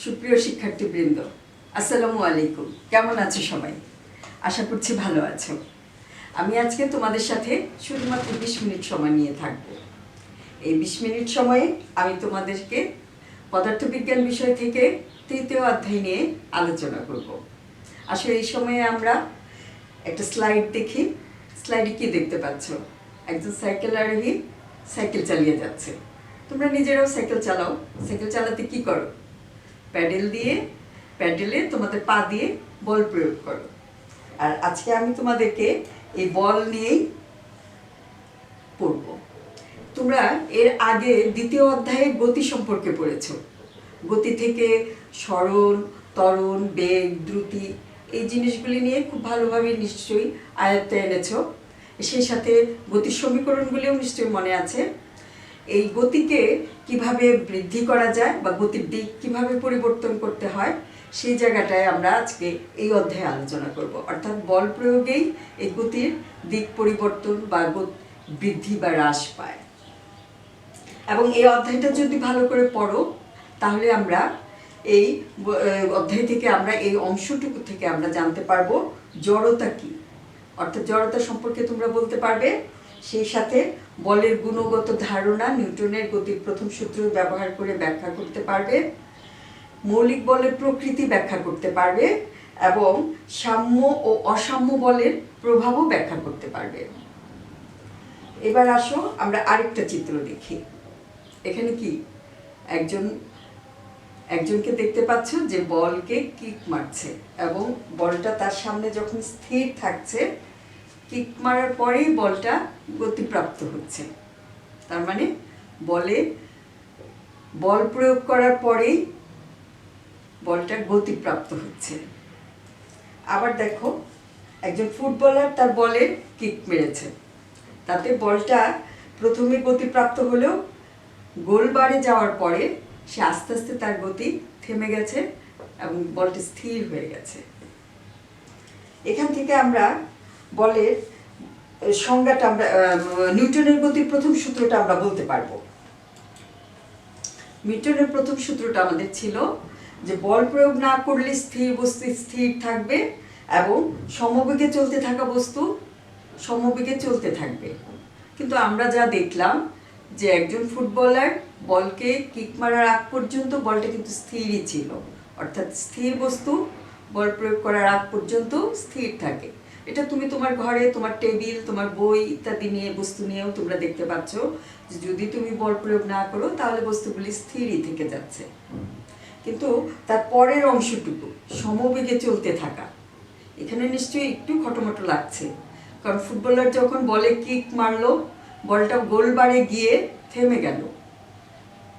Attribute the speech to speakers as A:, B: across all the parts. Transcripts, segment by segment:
A: সুপ্রিয় শিক্ষার্থীবৃন্দ, আসসালামু আলাইকুম। কেমন আছো সবাই? আশা করছি ভালো আছো। আমি আজকে তোমাদের সাথে শুধুমাত্র 20 মিনিট সময় নিয়ে থাকব। এই 20 মিনিট সময়ে আমি তোমাদেরকে পদার্থবিজ্ঞান বিষয় থেকে 3য় অধ্যায় নিয়ে আলোচনা করব। আসলে এই সময়ে আমরা একটা স্লাইড দেখি। স্লাইডে কি দেখতে পাচ্ছ? একজন সাইকেল আরোহী সাইকেল চালিয়ে যাচ্ছে। তোমরা নিজেরাও সাইকেল চালাও। সাইকেল চালাতে কি করো? প্যাডেলে তোমাদের পা দিয়ে বল প্রয়োগ করো। আর আজকে আমি তোমাদেরকে এই বল নিয়েই পড়ব। তোমরা এর আগে 2য় অধ্যায়ে গতি সম্পর্কে পড়েছো। গতি থেকে সরণ, ত্বরণ, বেগ, দ্রুতি এই জিনিসগুলি নিয়ে খুব ভালোভাবে নিশ্চয়ই আয়ত্তে এনেছো। সেই সাথে গতির সমীকরণগুলিও নিশ্চয়ই মনে আছে। এই গতিকে কিভাবে বৃদ্ধি করা যায় বা গতির দিক কিভাবে পরিবর্তন করতে হয় সেই জায়গাটায় আমরা আজকে এই অধ্যায়ে আলোচনা করব। অর্থাৎ বল প্রয়োগেই এই গতির দিক পরিবর্তন বা বৃদ্ধি বা হ্রাস পায়। এবং এই অধ্যায়টা যদি ভালো করে পড়ো তাহলে আমরা এই অধ্যায় থেকে আমরা এই অংশটুকু থেকে আমরা জানতে পারবো জড়তা কি, অর্থাৎ জড়তা সম্পর্কে তোমরা বলতে পারবে। সেই সাথে বলের গুণগত ধারণা, নিউটনের গতির প্রথম সূত্র ব্যবহার করে ব্যাখ্যা করতে পারবে, মৌলিক বলের প্রকৃতি ব্যাখ্যা করতে পারবে এবং সাম্য ও অসাম্য বলের প্রভাবও ব্যাখ্যা করতে পারবে। এবার আসো আমরা আরেকটা চিত্র দেখি। এখানে কি একজনকে দেখতে পাচ্ছ যে বলকে কিক মারছে এবং বলটা তার সামনে যখন স্থির থাকছে, কিক মারার পরেই বলটা গতিপ্রাপ্ত হচ্ছে। তার মানে বল প্রয়োগ করার পরেই বলটা গতিপ্রাপ্ত হচ্ছে। আবার দেখো, একজন ফুটবলার তার বলে কিক মেরেছে, তাতে বলটা প্রথমে গতিপ্রাপ্ত হলেও গোল বারে যাওয়ার পরে সে আস্তে আস্তে তার গতি থেমে গেছে এবং বলটা স্থির হয়ে গেছে। এখান থেকে আমরা বলের সংজ্ঞাটা আমরা নিউটনের গতির প্রথম সূত্রটা আমরা বলতে পারবো। নিউটনের প্রথম সূত্রটা আমাদের ছিল যে বল প্রয়োগ না করলে স্থির বস্তু স্থির থাকবে এবং সমবেগে চলতে থাকা বস্তু সমবেগে চলতে থাকবে। কিন্তু আমরা যা দেখলাম যে একজন ফুটবলার বলকে কিক মারার আগ পর্যন্ত বলটা কিন্তু স্থিরই ছিল। অর্থাৎ স্থির বস্তু বল প্রয়োগ করার আগ পর্যন্ত স্থির থাকে। এটা তুমি তোমার ঘরে তোমার টেবিল, তোমার বই ইত্যাদি নিয়ে বস্তু নিয়েও তোমরা দেখতে পাচ্ছ যে যদি তুমি বল প্রয়োগ না করো তাহলে বস্তুগুলি স্থিরই থেকে যাচ্ছে। কিন্তু তার পরের অংশটুকু সমবেগে চলতে থাকা, এখানে নিশ্চয়ই একটু খটোমটো লাগছে। কারণ ফুটবলার যখন বলে কিক মারলো, বলটা গোল বারে গিয়ে থেমে গেল,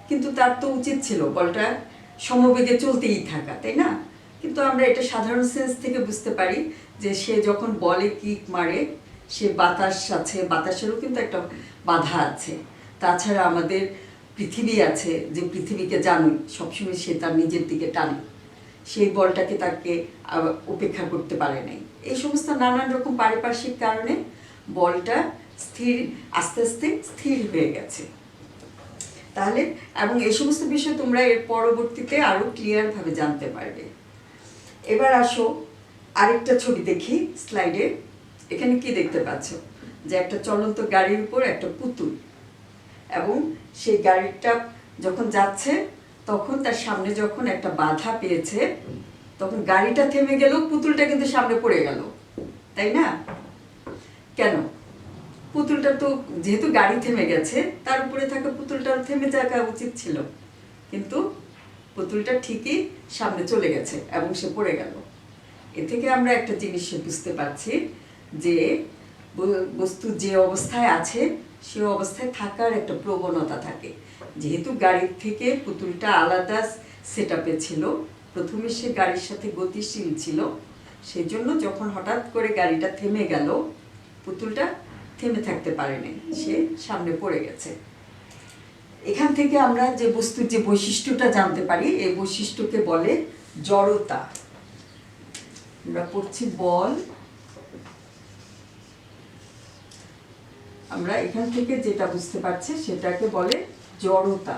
A: কিন্তু তার তো উচিত ছিল বলটা সমবেগে চলতেই থাকা, তাই না? কিন্তু আমরা এটা সাধারণ সেন্স থেকে বুঝতে পারি যে সে যখন বলে কিক মারে সে বাতাস আছে, বাতাসেরও কিন্তু একটা বাধা আছে। তাছাড়া আমাদের পৃথিবী আছে, যে পৃথিবীকে জানোই সবসময় সে তার নিজের দিকে টানে, সেই বলটাকে তাকে উপেক্ষা করতে পারে নাই। এই সমস্ত নানান রকম পারিপার্শ্বিক কারণে বলটা আস্তে আস্তে স্থির হয়ে গেছে। তাহলে এবং এই সমস্ত বিষয় তোমরা এর পরবর্তীতে আরো ক্লিয়ারভাবে জানতে পারবে। এবার আসো আরেকটা ছবি দেখি স্লাইডে। এখানে কি দেখতে পাচ্ছ? যে একটা চলন্ত গাড়ির উপর একটা পুতুল, এবং সেই গাড়িটা যখন যাচ্ছে তখন তার সামনে যখন একটা বাধা পেয়েছে তখন গাড়িটা থেমে গেল, পুতুলটা কিন্তু সামনে পড়ে গেল, তাই না? কেন? পুতুলটা তো যেহেতু গাড়ি থেমে গেছে, তার উপরে থাকা পুতুলটার থেমে যাওয়া উচিত ছিল, কিন্তু পুতুলটা ঠিকই সামনে চলে গেছে এবং সে পড়ে গেল। এ থেকে আমরা একটা জিনিস বুঝতে পারছি যে বস্তু যে অবস্থায় আছে সে অবস্থায় থাকার একটা প্রবণতা থাকে। যেহেতু গাড়ির থেকে পুতুলটা আলাদা সেটআপে ছিল, প্রথমে সে গাড়ির সাথে গতিশীল ছিল, সেই জন্য যখন হঠাৎ করে গাড়িটা থেমে গেল পুতুলটা থেমে থাকতে পারেনি, সে সামনে পড়ে গেছে। এখান থেকে আমরা যে বস্তুর যে বৈশিষ্ট্যটা জানতে পারি, এই বৈশিষ্ট্যকে বলে জড়তা। আমরা পড়ছি বল, আমরা এখান থেকে যেটা বুঝতে পারছি সেটাকে বলে জড়তা।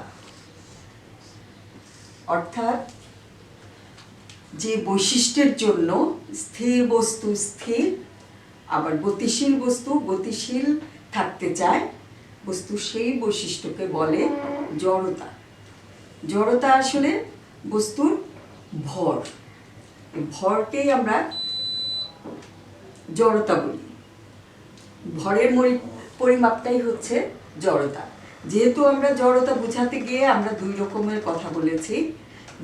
A: অর্থাৎ যে বৈশিষ্ট্যের জন্য স্থির বস্তু স্থির, আবার গতিশীল বস্তু গতিশীল থাকতে চায়, বস্তু সেই বৈশিষ্ট্যকে বলে জড়তা। জড়তা আসলে বস্তুর ভর, ভরকেই আমরা জড়তা বলি। ভরের পরিমাপটাই হচ্ছে জড়তা। যেহেতু আমরা জড়তা বোঝাতে গিয়ে আমরা দুই রকমের কথা বলেছি,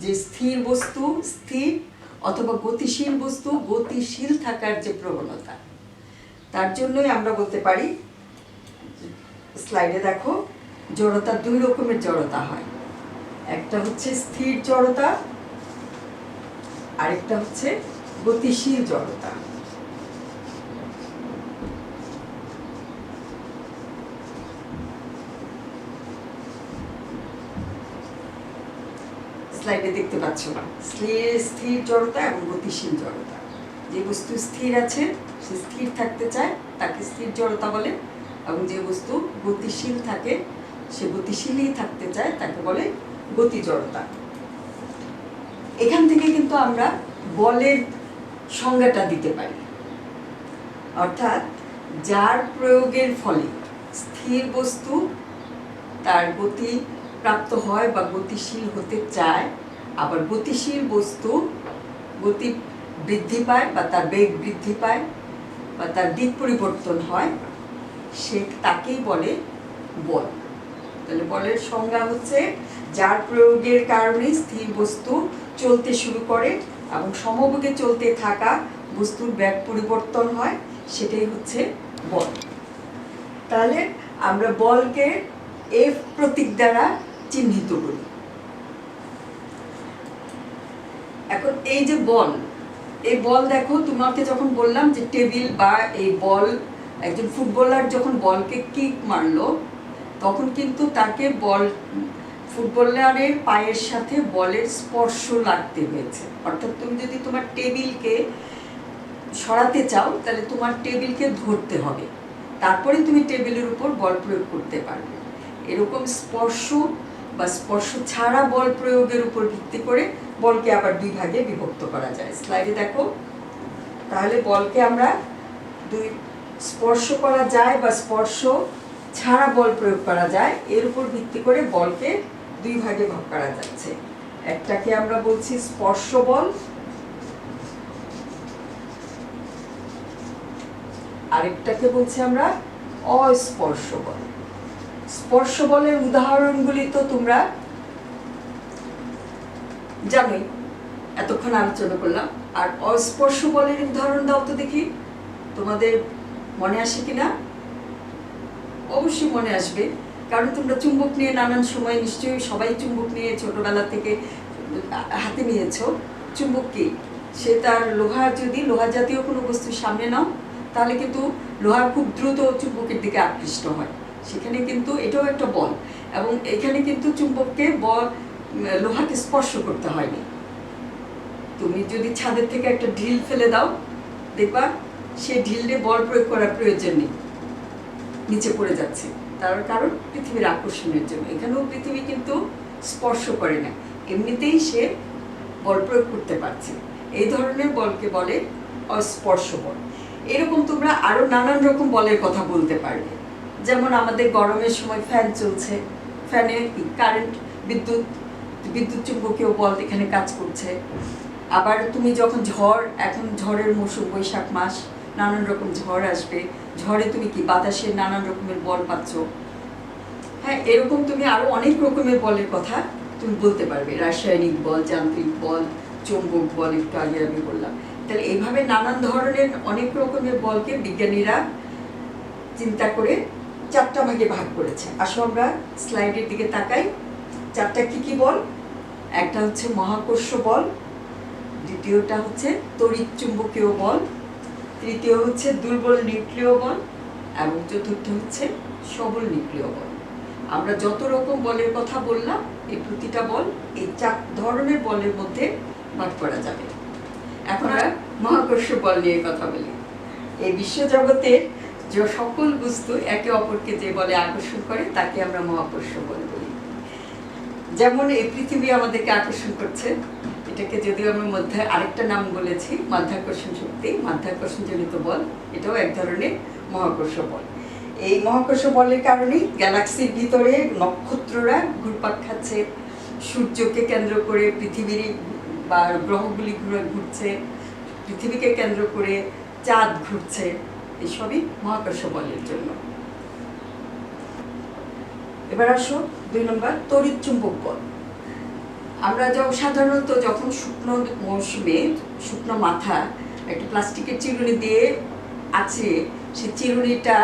A: যে স্থির বস্তু স্থির অথবা গতিশীল বস্তু গতিশীল থাকার যে প্রবণতা, তার জন্যই আমরা বলতে পারি, স্লাইডে দেখো, জড়তা দুই রকমের জড়তা হয়। একটা হচ্ছে স্থির জড়তা, আরেকটা হচ্ছে গতিশীল জড়তা। স্লাইডে দেখতে পাচ্ছ স্থির জড়তা এবং গতিশীল জড়তা। যে বস্তু স্থির আছে সে স্থির থাকতে চায়, তাকে স্থির জড়তা বলে, এবং যে বস্তু গতিশীল থাকে সে গতিশীলই থাকতে চায়, তাকে বলে গতি জড়তা। এখান থেকে কিন্তু আমরা বলের সংজ্ঞাটা দিতে পারি, অর্থাৎ যার প্রয়োগের ফলে স্থির বস্তু তার গতি প্রাপ্ত হয় বা গতিশীল হতে চায়, আবার গতিশীল বস্তু গতি বৃদ্ধি পায় বা তার বেগ বৃদ্ধি পায় বা তার দিক পরিবর্তন হয়, সে তাকেই বলে বল। তাহলে বলের সংজ্ঞা হচ্ছে যার প্রয়োগের কারণে স্থির বস্তু চলতে শুরু করে এবং সমবেগে চলতে থাকা বস্তুর বেগ পরিবর্তন হয়, সেটাই হচ্ছে বল। তাহলে আমরা বলকে এফ প্রতীক দ্বারা চিহ্নিত করি। এখন এই যে বল, এই বল দেখো, তোমাকে যখন বললাম যে টেবিল বা এই বল, একজন ফুটবলার যখন বলকে কিক মারলো তখন কিন্তু তাকে বল, ফুটবলারের পায়ের সাথে বলের স্পর্শ লাগতে হয়েছে। অর্থাৎ তুমি যদি তোমার টেবিলকে সরাতে চাও তাহলে তোমার টেবিলকে ধরতে হবে, তারপরে তুমি টেবিলের উপর বল প্রয়োগ করতে পারবে। এরকম স্পর্শ বা স্পর্শ ছাড়া বল প্রয়োগের উপর ভিত্তি করে বলকে আবার দুই ভাগে বিভক্ত করা যায়। স্লাইডে দেখো, তাহলে বলকে আমরা দুই, স্পর্শ করা যায় বা স্পর্শ ছাড়া বল প্রয়োগ করা যায়, এর উপর ভিত্তি করে বলকে দুই ভাগে ভাগ করা যাচ্ছে। একটাকে আমরা বলছি স্পর্শ বল, আরেকটাকে বলছি আমরা অস্পর্শ বল। স্পর্শ বলের উদাহরণগুলি তো তোমরা জানোই, এতক্ষণ আলোচনা করলাম। আর অস্পর্শ বলের উদাহরণ দাও তো দেখি, তোমাদের মনে আসে কিনা? অবশ্যই মনে আসবে, কারণ তোমরা চুম্বক নিয়ে নানান সময় নিশ্চয়ই সবাই চুম্বক নিয়ে ছোটবেলা থেকে হাতে নিয়েছো। চুম্বক কি? সে তার লোহা, যদি লোহা জাতীয় কোনো বস্তুর সামনে নাও তাহলে কিন্তু লোহা খুব দ্রুত চুম্বকের দিকে আকৃষ্ট হয়, সেখানে কিন্তু এটাও একটা বল। এবং এখানে কিন্তু চুম্বককে বল, লোহাকে স্পর্শ করতে হয়নি। তুমি যদি ছাদের থেকে একটা ঢিল ফেলে দাও, দেখবা সে ঢিলে বল প্রয়োগ করার প্রয়োজন নেই, নিচে পড়ে যাচ্ছে। তার কারণ পৃথিবীর আকর্ষণের জন্য। এখানেও পৃথিবী কিন্তু স্পর্শ করে না, এমনিতেই সে বল প্রয়োগ করতে পারছে। এই ধরনের বলকে বলে অস্পর্শ বল। এরকম তোমরা আরো নানান রকম বলের কথা বলতে পারবে। যেমন আমাদের গরমের সময় ফ্যান চলছে, ফ্যানে কারেন্ট, বিদ্যুৎ চুম্বকীয় বল এখানে কাজ করছে। আবার তুমি যখন ঝড়, এখন ঝড়ের মৌসুম, বৈশাখ মাস, নানান রকম ঝড় আসবে, ঝড়ে তুমি কি বাতাসের নানান রকমের বল পাচ্ছ। হ্যাঁ, এরকম তুমি আরো অনেক রকমের বলের কথা তুমি বলতে পারবে, রাসায়নিক বল, যান্ত্রিক বল, চৌম্বক বল, একটু আগে আমি বললাম। তাহলে এইভাবে নানান ধরনের অনেক রকমের বলকে বিজ্ঞানীরা চিন্তা করে চারটা ভাগে ভাগ করেছে। আসো আমরা স্লাইডের দিকে তাকাই। চারটা কি কি বল? একটা হচ্ছে মহাকর্ষ বল, দ্বিতীয়টা হচ্ছে তড়িৎ চুম্বকীয় বল, তৃতীয় হচ্ছে দুর্বল নিউক্লিয় বল, এবং চতুর্থ হচ্ছে সবল নিউক্লিয় বল। আমরা যত রকম বলের কথা বললাম, এই প্রতিটা বল এই চার ধরনের বলের মধ্যে ভাগ করা যাবে। এখন আমরা মহাকর্ষ বল নিয়ে কথা বলি। এই বিশ্বজগতের যে সকল বস্তু একে অপরকে যে বলে আকর্ষণ করে তাকে আমরা মহাকর্ষ বল বলি। যেমন এই পৃথিবী আমাদেরকে আকর্ষণ করছে, এটাকে যদিও আমি মধ্যে আরেকটা নাম বলেছি মাধ্যাকর্ষণ শক্তি, মাধ্যাকর্ষণজনিত বল, এটাও এক ধরনের মহাকর্ষ বল। এই মহাকর্ষ বলের কারণেই গ্যালাক্সির ভিতরে নক্ষত্ররা ঘুরপাক খাচ্ছে, সূর্যকে কেন্দ্র করে পৃথিবীর বা গ্রহগুলি ঘুরছে, পৃথিবীকে কেন্দ্র করে চাঁদ ঘুরছে, এসবই মহাকর্ষ বলের জন্য। এবার আসো 2 নম্বর, তড়িৎ চুম্বক বল। আমরা সাধারণত যখন শুকনো মৌসুমে শুকনো মাথা একটা প্লাস্টিকের চিরুনি দিয়ে আছে, সেই চিরুনিটা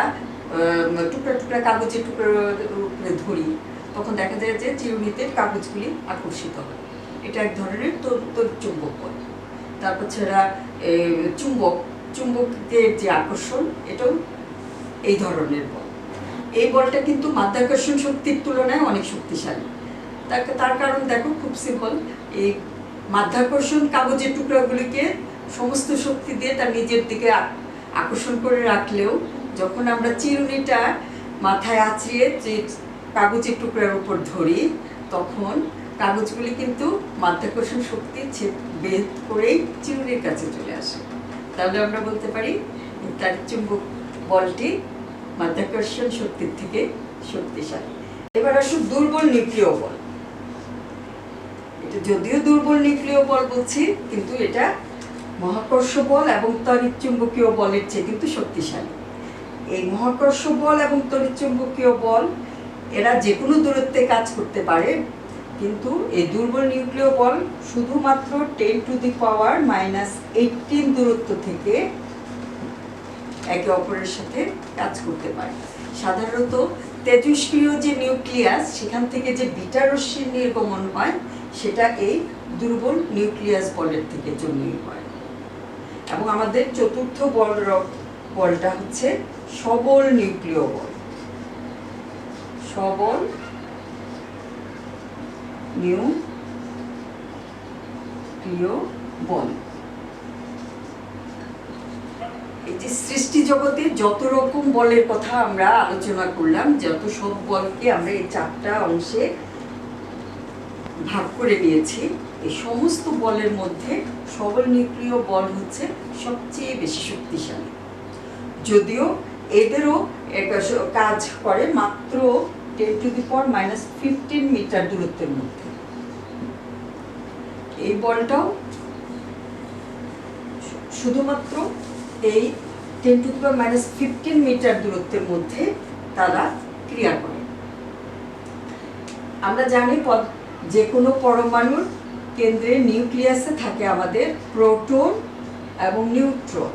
A: টুকরা টুকরা কাগজের টুকরোর উপরে ধরি, তখন দেখা যায় যে চিরুনিতে কাগজগুলি আকর্ষিত হয়। এটা এক ধরনের তড়িৎ চুম্বক বল। তারপর ছাড়া চুম্বকের যে আকর্ষণ, এটাও এই ধরনের বল। এই বলটা কিন্তু মাধ্যাকর্ষণ শক্তির তুলনায় অনেক শক্তিশালী। তার কারণ দেখো, খুব সিম্পল। এই মাধ্যাকর্ষণ কাগজের টুকরাগুলিকে সমস্ত শক্তি দিয়ে তার নিজের দিকে আকর্ষণ করে রাখলেও যখন আমরা চিরুনিটা মাথায় আঁচড়িয়ে যে কাগজের টুকরার উপর ধরি, তখন কাগজগুলি কিন্তু মাধ্যাকর্ষণ শক্তি ভেদ করেই চিরুনির কাছে চলে আসে। তাহলে আমরা বলতে পারি তার চুম্বক বলটি মাধ্যাকর্ষণ শক্তির থেকে শক্তিশালী। এবার আসুন দুর্বল নিউক্লিয় বল। এটা যদিও দুর্বল নিউক্লিয় বল বলছি, কিন্তু এটা মহাকর্ষ বল এবং তড়িৎ চুম্বকীয় বলের চেয়ে কিন্তু শক্তিশালী। এই মহাকর্ষ বল এবং তড়িৎ চুম্বকীয় বল এরা যে কোনো দূরত্বে কাজ করতে পারে, কিন্তু এই দুর্বল নিউক্লিয় বল শুধুমাত্র 10⁻⁻18 দূরত্ব থেকে একে অপরের সাথে কাজ করতে পারে। সাধারণত তেজস্ক্রিয় যে নিউক্লিয়াস, সেখান থেকে যে বিটা রশ্মির নির্গমন হয়, সেটা এই দুর্বল নিউক্লিয়াস বলের থেকে জন্মই হয়। এবং আমাদের চতুর্থ বলটা হচ্ছে সবল নিউক্লিয় বল। সবল নিউক্লিয় বল। এই যে সৃষ্টি জগতে যত রকম বলের কথা আমরা আলোচনা করলাম, যত সব বলকে আমরা এই 4টা অংশে ভাগ করে নিয়েছি, এই সমস্ত বলের মধ্যে সবল নিউক্লিয় বল হচ্ছে সবচেয়ে বেশি শক্তিশালী। যদিও এদেরও কাজ করে মাত্র 10⁻⁻15 মিটার দূরত্বের মধ্যে। এই বলটাও শুধুমাত্র এই 10⁻⁻15 মিটার দূরত্বের মধ্যে তারা ক্রিয়া করে। আমরা জানি যে কোনো পরমাণুর কেন্দ্রে নিউক্লিয়াসে থাকে আমাদের প্রোটন এবং নিউট্রন,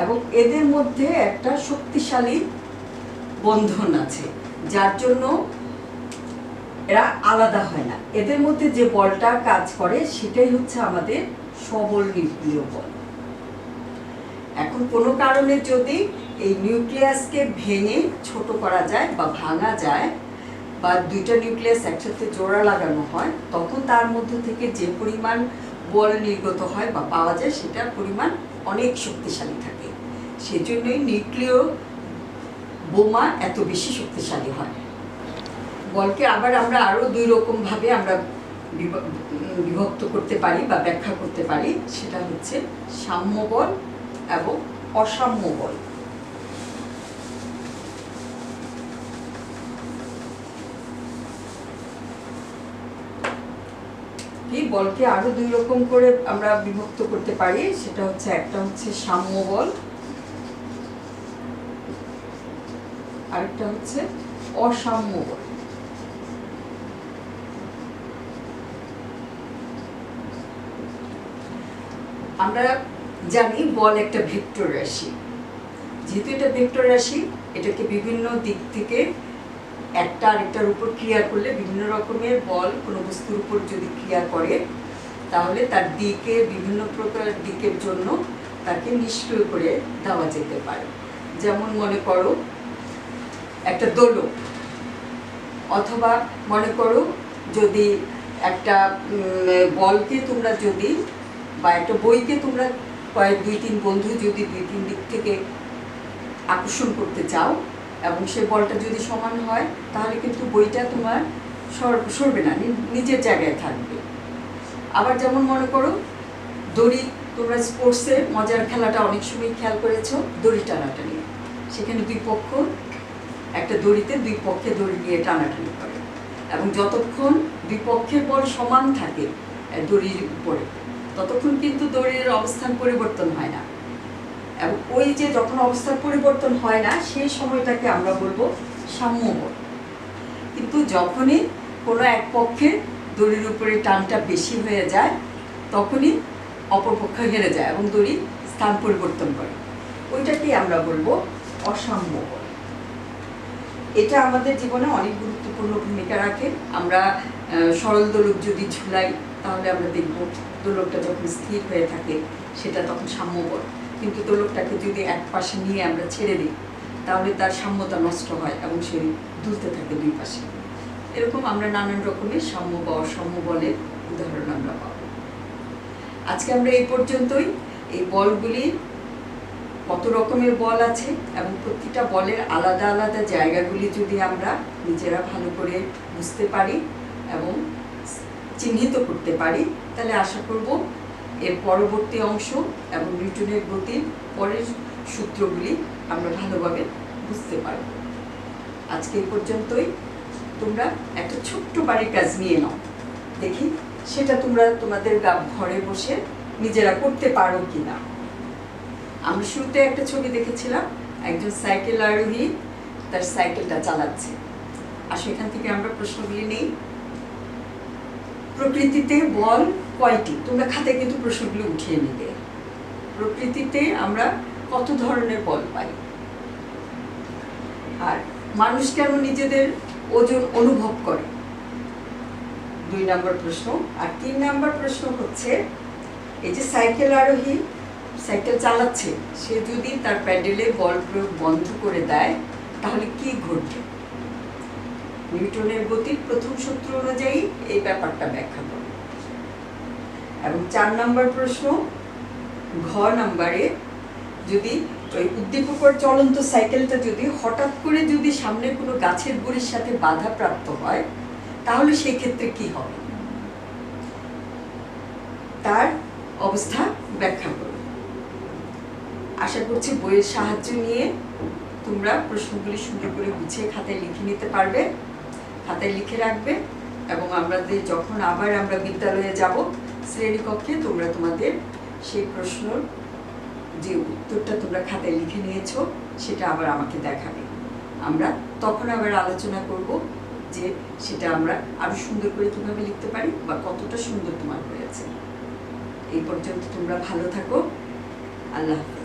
A: এবং এদের মধ্যে একটা শক্তিশালী বন্ধন আছে, যার জন্য এরা আলাদা হয় না। এদের মধ্যে যে বলটা কাজ করে সেটাই হচ্ছে আমাদের সবল নিউক্লিয় বল। এখন কোনো কারণে যদি এই নিউক্লিয়াসকে ভেঙে ছোট করা যায় বা ভাঙা যায়, বা 2টা নিউক্লিয়াস একসাথে জোড়া লাগানো হয়, তখন তার মধ্য থেকে যে পরিমাণ বল নির্গত হয় বা পাওয়া যায়, সেটার পরিমাণ অনেক শক্তিশালী থাকে। সেজন্যই নিউক্লিয় বোমা এত বেশি শক্তিশালী হয়। বলকে আবার আমরা আরও 2 রকমভাবে আমরা বিভক্ত করতে পারি বা ব্যাখ্যা করতে পারি। সেটা হচ্ছে সাম্য বল এবং অসাম্য বল। এই বলকে আরো 2 রকম করে আমরা বিভক্ত করতে পারি। সেটা হচ্ছে, একটা হচ্ছে সাম্য বল, আরেকটা হচ্ছে অসাম্য বল। আমরা জানি বল একটা ভেক্টর রাশি। যেহেতু এটা ভেক্টর রাশি, এটাকে বিভিন্ন দিক থেকে একটা আরেকটার উপর ক্রিয়া করলে, বিভিন্ন রকমের বল কোনো বস্তুর উপর যদি ক্রিয়া করে, তাহলে তার দিকে বিভিন্ন প্রকার দিকের জন্য তাকে নিষ্ক্রিয় করে দেওয়া যেতে পারে। যেমন মনে করো একটা দোলক, অথবা মনে করো যদি একটা বলকে তোমরা যদি, বা একটা বইকে তোমরা 2-3 বন্ধু যদি 2-3 দিক থেকে আকর্ষণ করতে চাও, এবং সেই বলটা যদি সমান হয়, তাহলে কিন্তু বইটা তোমার সরবে না, নিজের জায়গায় থাকবে। আবার যেমন মনে করো দড়ি, তোমরা স্পোর্টসে মজার খেলাটা অনেক সময় খেয়াল করেছো, দড়ি টানাটানি। সেখানে দুই পক্ষ একটা দড়িতে দুই পক্ষে দড়ি নিয়ে টানাটানি করে, এবং যতক্ষণ দুই পক্ষের বল সমান থাকে দড়ির উপরে, ততক্ষণ কিন্তু দড়ির অবস্থান পরিবর্তন হয় না। এবং ওই যে যখন অবস্থার পরিবর্তন হয় না, সেই সময়টাকে আমরা বলবো সাম্য বল। কিন্তু যখনই কোনো এক পক্ষের দড়ির উপরে টানটা বেশি হয়ে যায়, তখনই অপর পক্ষ হেরে যায় এবং দড়ি স্থান পরিবর্তন করে, ওইটাকেই আমরা বলবো অসাম্য বল। এটা আমাদের জীবনে অনেক গুরুত্বপূর্ণ ভূমিকা রাখে। আমরা সরল দোলক যদি ঝুলাই, তাহলে আমরা দেখব দোলকটা যখন স্থির হয়ে থাকে সেটা তখন সাম্য বল। কিন্তু দোলকটাকে যদি এক পাশে নিয়ে আমরা ছেড়ে দিই, তাহলে তার সাম্যতা নষ্ট হয় এবং সে দুলতে থাকে দুই পাশে। এরকম আমরা নানান রকমের সাম্য বা অসাম্য বলের উদাহরণ আমরা পাব। আজকে আমরা এই পর্যন্তই। এই বলগুলি, কত রকমের বল আছে এবং প্রতিটা বলের আলাদা আলাদা জায়গাগুলি যদি আমরা নিজেরা ভালো করে বুঝতে পারি এবং চিহ্নিত করতে পারি, তাহলে আশা করব এর পরবর্তী অংশ এবং নিউটনের গতির পরের সূত্রগুলি আমরা ভালোভাবে বুঝতে পারব। আজকে এই পর্যন্তই। তোমরা একটা ছোট্ট বাড়ির কাজ নিয়ে নাও, দেখি সেটা তোমরা তোমাদের ঘরে বসে নিজেরা করতে পারো কিনা। আমরা শুরুতে একটা ছবি দেখেছিলাম, একজন সাইকেল আরোহী তার সাইকেলটা চালাচ্ছে। আর সেখান থেকে আমরা প্রশ্নগুলি নেই। প্রকৃতিতে বল কয়টি? তোমরা খাতায় কিন্তু প্রশ্নগুলি উঠিয়ে নিবে। প্রকৃতিতে আমরা কত ধরনের বল পাই? আর মানুষ কেন নিজেদের ওজন অনুভব করে? 2 নম্বর প্রশ্ন। আর 3 নম্বর প্রশ্ন হচ্ছে, এই যে সাইকেল আরোহী সাইকেল চালাচ্ছে, সে যদি তার প্যাডেলে বল প্রয়োগ বন্ধ করে দেয়, তাহলে কি ঘটবে? নিউটনের গতির প্রথম সূত্র অনুযায়ী এই ব্যাপারটা ব্যাখ্যা করো। এবং 4 নম্বর প্রশ্ন, ঘ নম্বরে, যদি ওই উদ্দীপকর চলন্ত সাইকেলটা যদি হঠাৎ করে যদি সামনে কোনো গাছের গুড়ির সাথে বাধা প্রাপ্ত হয়, তাহলে সেই ক্ষেত্রে কি হবে? তার অবস্থা ব্যাখ্যা করো। আশা করছি বইয়ের সাহায্য নিয়ে তোমরা প্রশ্নগুলি সুন্দর করে গুছিয়ে খাতায় লিখে নিতে পারবে, খাতায় লিখে রাখবে, এবং আমাদের যখন আবার আমরা বিদ্যালয়ে যাব, শ্রেণীকক্ষে তোমরা তোমাদের সেই প্রশ্নর যে উত্তরটা তোমরা খাতায় লিখে নিয়েছো সেটা আবার আমাকে দেখাবে। আমরা তখন আবার আলোচনা করব যে সেটা আমরা আরো সুন্দর করে কিভাবে লিখতে পারি বা কতটা সুন্দর তোমার হয়েছে। এই পর্যন্ত তোমরা ভালো থাকো। আল্লাহ হাফেজ।